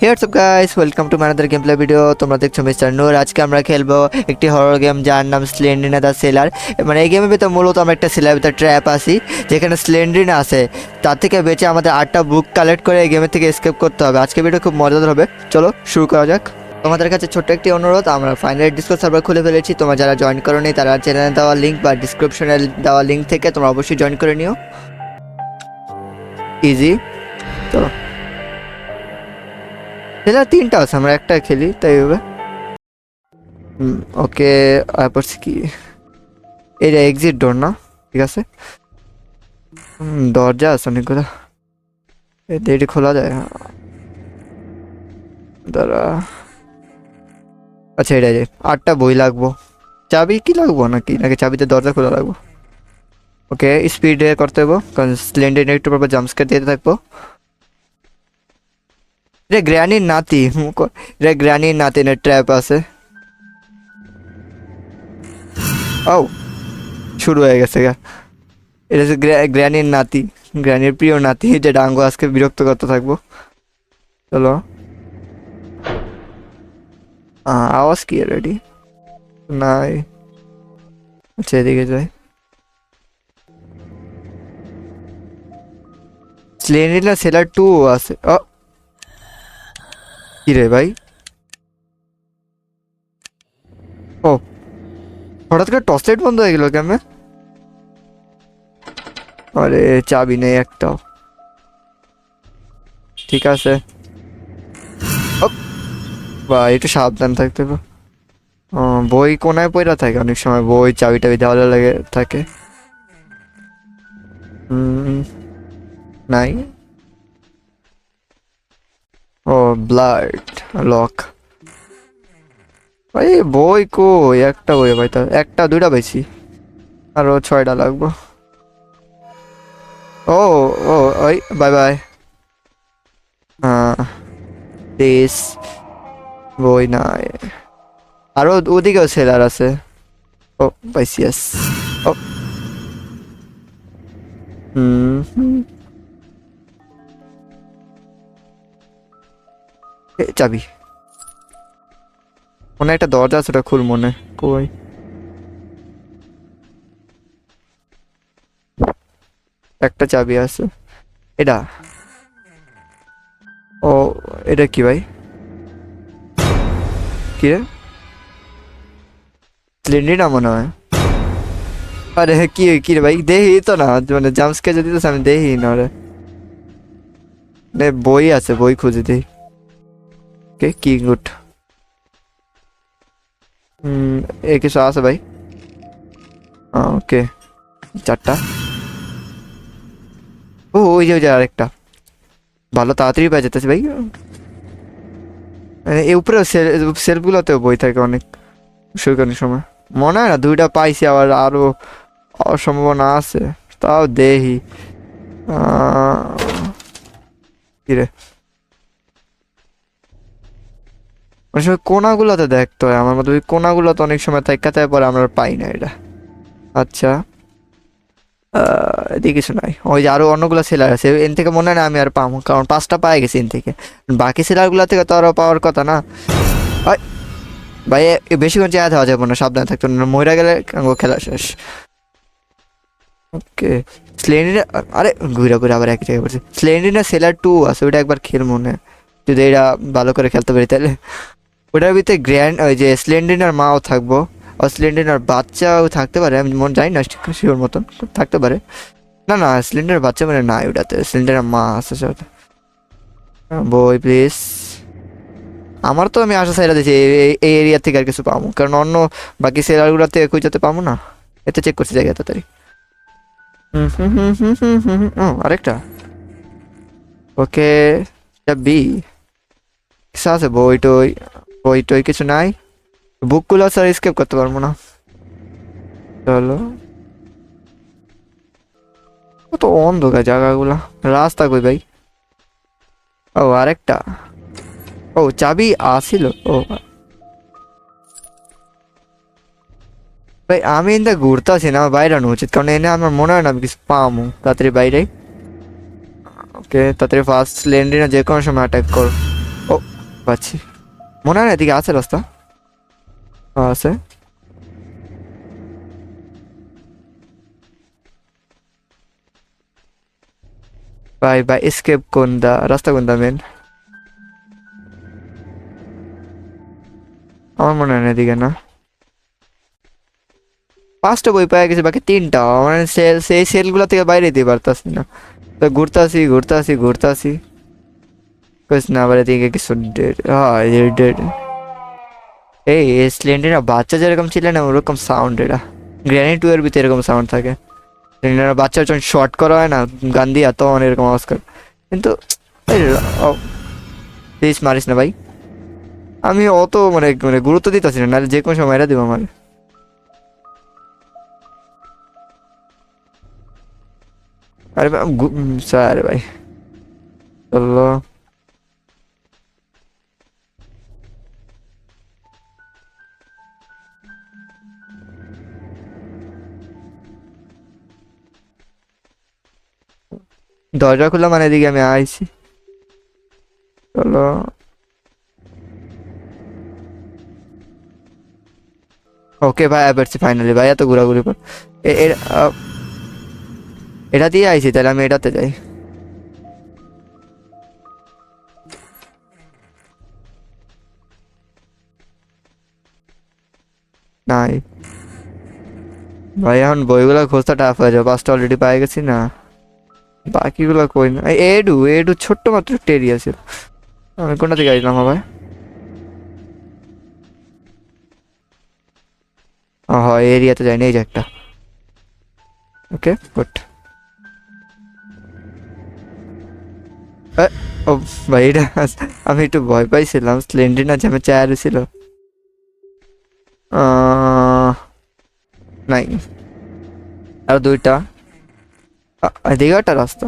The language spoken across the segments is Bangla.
Hey what's up guys, welcome to my another gameplay video. তোমরা দেখছো মিস্টার নূর। আজকে আমরা খেলবো একটি হরর গেম যার নাম স্লেন্ড্রিনা দ্য সেলার। মানে এই গেমের ভিতরে মূলত আমরা একটা সেলার ভিতরে ট্র্যাপ আছি যেখানে স্লেন্ড্রিনা আছে। তার থেকে বেঁচে আমাদের 8টা বুক কালেক্ট করে এই গেমের থেকে এসকেপ করতে হবে। আজকে ভিডিও খুব মজাদার হবে, চলো শুরু করা যাক। তোমাদের কাছে ছোট্ট একটি অনুরোধ, আমরা ফাইনালি ডিসকর্ড সার্ভার খুলে ফেলেছি। তোমরা যারা জয়েন করোনি তারা চ্যানেলে দেওয়া লিঙ্ক বা ডিসক্রিপশনে দেওয়া লিঙ্ক থেকে তোমরা অবশ্যই জয়েন করে নিও। ইজি, চলো। সেলার 3টা আছে, আমরা একটা খেলি তাই হবে। ওকে, পড়ছি কি এটা এক্সিট ডোর না? ঠিক আছে, দরজা আছে অনেকগুলো, এটি খোলা যায়। দাঁড়া, আচ্ছা এটা 8টা বই লাগবো। চাবি কি লাগবো নাকি নাকি চাবিতে দরজা খোলা লাগবো? ওকে, স্পিডে করতে হবো কারণ স্লেন্ডার একটু পর জাম্পস্কেয়ার দিতে থাকবো। রে গ্র্যানির নাতি, রে গ্র্যানির নাতি না ট্র্যাপ আছে। ও শুরু হয়ে গেছে গা। এটা হচ্ছে গ্র্যানির নাতি, গ্র্যানির প্রিয় নাতি, যে ডাঙ্গো আজকে বিরক্ত করতে থাকবো। চলো, আওয়াজ কি রেডি নাই? আচ্ছা এদিকে যাই। স্লেন্ডার সেলার 2 আছে। ও কি রে ভাই, ও হঠাৎ করে টর্চ লাইট বন্ধ হয়ে গেল কেমন? আরে চাবি নেই একটাও। ঠিক আছে, ভাই একটু সাবধান থাকতে হবে। বই কোনায় পড়া থাকে অনেক সময়, বই চাবি টাবি দেওয়ালে লেগে থাকে। নাই। ও ব্লাড লক, ভাই বই কই? একটা বই ভাই, তো একটা দুইটা বেশি, আরো 6টা লাগবো। ও ও ওই বাই বাই। প্লিজ, বই নাই। আরো ওদিকেও সেলার আছে। ও পাইছি, yes। ও চাবি, মনে একটা দরজা আছে, ওটা খুল মনে। কই একটা চাবি আছে, এটা। ও এটা কি ভাই? কি রে, স্লেন্ডার না মনে হয়। আরে কি কি রে ভাই, দেখি তো না, মানে জাম্পস্কেয়ার যদি তো আমি দেখি না রে। বই আছে, বই খুঁজে দিই। ওকে কি গুড। এ কিছু আছে ভাই? ওকে 4টা। ও ওই যে ওই যে আরেকটা, ভালো তাড়াতাড়ি পেয়ে যেতেছে ভাই। এই উপরে সেলফগুলোতেও বই থাকে অনেক সৈকতের সময়। মনে হয় না 2টা পাইছি, আবার আরো সম্ভাবনা আছে, তাও দেখি। কিরে অনেক সময় কোনাগুলোতে দেখতে হয় আমার মতো, ওই কোনাগুলোতে অনেক সময় থাকে পরে আমরা পাই না এটা। আচ্ছা এদিকে কিছু নাই। ওই যে আরো অন্যগুলো সেলার আছে, এন থেকে মনে হয় না আমি আর পাবো, কারণ 5টা পাই গেছি এন থেকে। বাকি সেলারগুলো থেকে তো আরো পাওয়ার কথা না ভাই। বেশিক্ষণ চেয়ে দেওয়া যাবে না, সাবধানে থাকতে, মহিলা গেলে খেলা শেষ। ওকে স্লেন্ডার, আরে ঘুরে ঘুরে আবার এক জায়গায় পড়ছে। স্লেন্ডার সেলার 2 আছে, ওইটা একবার খেল মনে, যদি এটা ভালো করে খেলতে পারি তাহলে। ওটার ভিতরে গ্র্যান্ড ওই যে স্লেন্ডার মাও থাকবো, আর স্লেন্ডার বাচ্চাও থাকতে পারে, আমি মন জানি না শিওর মতন, থাকতে পারে। না না স্লেন্ডার বাচ্চা মানে নাই, ওটাতে স্লেন্ডার মা আছে সাথে। বই প্লিজ। আমার তো আমি আশা সাইরা দিয়েছি এই এরিয়া থেকে আর কিছু পাবো, কারণ অন্য বাকি সেলারগুলোতে কই যেতে পাবো না। এতে চেক করছি জায়গা তাড়াতাড়ি। আরেকটা। ওকে বি কিছু আছে? বই টই, বই টই কিছু নাই। বুকগুলো স্যার স্কেপ করতে পারবো না। চলো, কত অন্ধকার জায়গাগুলো, রাস্তা কই ভাই? ও আরেকটা, ও চাবি আসিল। ও ভাই আমি এনে ঘুরতে আছি না, আমার বাইরে আনো উচিত, কারণ এনে আমার মনে হয় না আমি কিছু পামো তাড়াতাড়ি বাইরে। ওকে তাড়াতাড়ি ফার্স্ট স্লেন্ডার যে কোনো সময় অ্যাটাক কর। ও পাচ্ছি, মনে হয় না এদিকে আছে রাস্তা। আছে। ভাই ভাই এসকেপ কোনটা, রাস্তা কোনটা মেন? আমার মনে হয় না এদিকে না। 5টা বই পাই গেছে, বাকি 3টা মানে সেল, সেই সেলগুলো থেকে বাইরে দিতে পারতাছি না। তো ঘুরতাছি ঘুরতাছি ঘুরতাছি, কইস না আবার এদিকে কিছু ডেড। হ্যাঁ ডেড। এই স্লেন্ডার বাচ্চা যেরকম ছিল না ওরকম সাউন্ড এটা। গ্র্যানি 2 এর ভিতরে এরকম সাউন্ড থাকে। স্লেন্ডার বাচ্চা যখন শর্ট করা হয় না গান দিয়া, তখন এরকম আওয়াজ করে। কিন্তু প্লিজ মারিস না ভাই। আমি অত মানে মানে গুরুত্ব দিতেছি না, নাহলে যে কোনো সময় এরা দিব আমার। আরে স্যার ভাই চলো। দরজা খুললাম মানে এদিকে আমি আইছি। চলো। ওকে ভাই পারছি ফাইনালি ভাই, এত ঘোরাঘুরি পর এটা দিয়ে আইছি, তাহলে আমি এটাতে যাই। নাই ভাই, এখন বইগুলো খুঁজতে টাফ হয়ে যাবে, 5টা অলরেডি পাই গেছি না। বাকিগুলো কই না? এডু এডু ছোট্ট মাত্র একটা এরিয়া ছিল। আমি কোনটা থেকে আসলাম ভাই? হ্যাঁ এরিয়াতে যাইনি, এই যে একটা। Okay good. ও ভাই এটা আমি একটু ভয় পাইছিলাম, স্লেন্ডার না জ্যামে চেয়ার ছিল। নাই, আর 2টা। এদিকে একটা রাস্তা।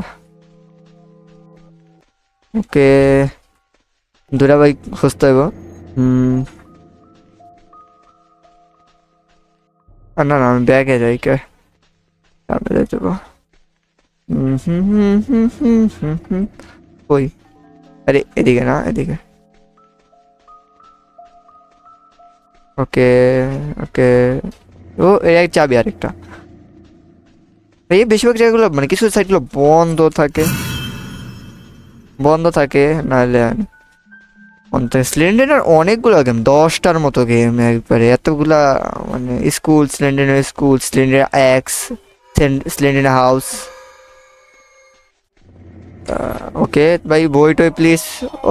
ওকে 2টা বাইক খুঁজতে হইব। হুম। না না আমি ব্যাগে যাই কে, সামনে যাই যাবো। ওই আরে এদিকে না এদিকে। ওকে ওকে। ও এর এক চাবি আরেকটা। এই বেশিরভাগ জায়গাগুলো মানে কিছু সাইডগুলো বন্ধ থাকে, বন্ধ থাকে নাহলে স্লেন্ডারের অনেকগুলো গেম, 10টার মতো গেম একবারে, এতগুলা মানে school slender, school slender X, slender house. Okay ভাই বই টই প্লিজ।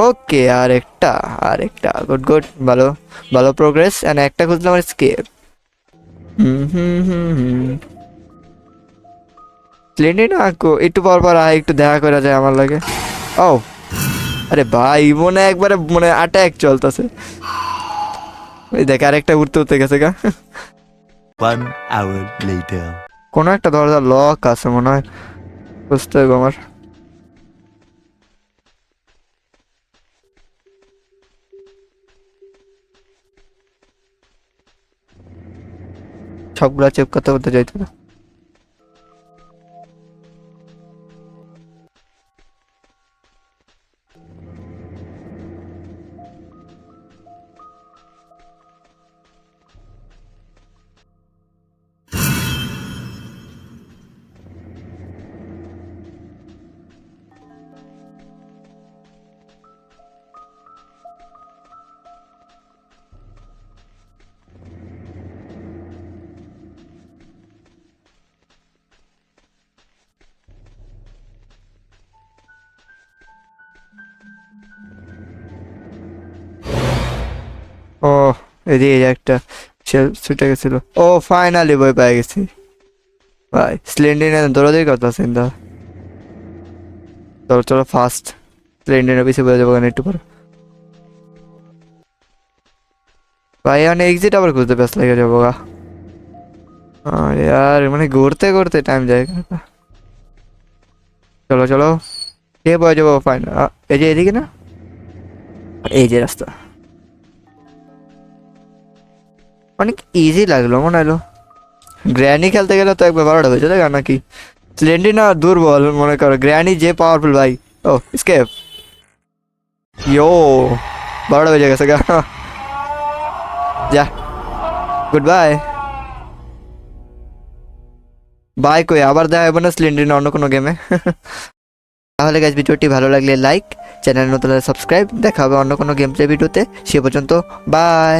ওকে আরেকটা, আরেকটা গুড গুড, ভালো ভালো প্রোগ্রেস। এন্ড একটা খুঁজলাম আর স্কেপ। হুম। স্প্লেন্ডিড না একটু পর পর আয়, একটু দেখা করা যায় আমার লাগে। ও আরে ভাই মনে একবারে মনে অ্যাটাক চলতেছে। ওই দেখ আরেকটা উঠতে উঠতে গেছে গা। 1 hour later. কোনো একটা দরজা লক আছে মনে হয়, বুঝতে হবে আমার। সবগুলা চেক করতে করতে যাইতে হবে। ও এদিকে একটা ছুটে গেছিল। ও ফাইনালি বই পেয়ে গেছি ভাই। স্লেন্ডিনে দৌড়াদৌড়ি করতেছে ইন্দা। চলো চলো ফাস্ট, স্লেন্ডিনের পিছিয়ে বয়ে যাবো একটু পরে। ভাই মানে এক্সিট আবার খুঁজতে ব্যস্ত লেগে যাবো গা। আরে यार মানে ঘুরতে ঘুরতে টাইম যায়। চলো চলো, কে বয়ে যাবো ফাইনাল। এই যে এদিকে না, এই যে রাস্তা। অনেক ইজি লাগলো মনে হলো। গ্র্যানি খেলতে গেলে তো একবার 12টা হয়েছে তাই নাকি? স্লেন্ডি না দুর্বল মনে করো, গ্র্যানি যে পাওয়ারফুল ভাই। ও স্কেপ। ইয়ো 12টা বেজে গেছে গা। যা, গুড বাই। বাই কই, আবার দেখা হবে না স্লেন্ডার অন্য কোনো গেমে। তাহলে গাইজ ভিডিওটি ভালো লাগলে লাইক, চ্যানেল নতুন সাবস্ক্রাইব। দেখা হবে অন্য কোনো গেম প্লে ভিডিওতে, সে পর্যন্ত বাই।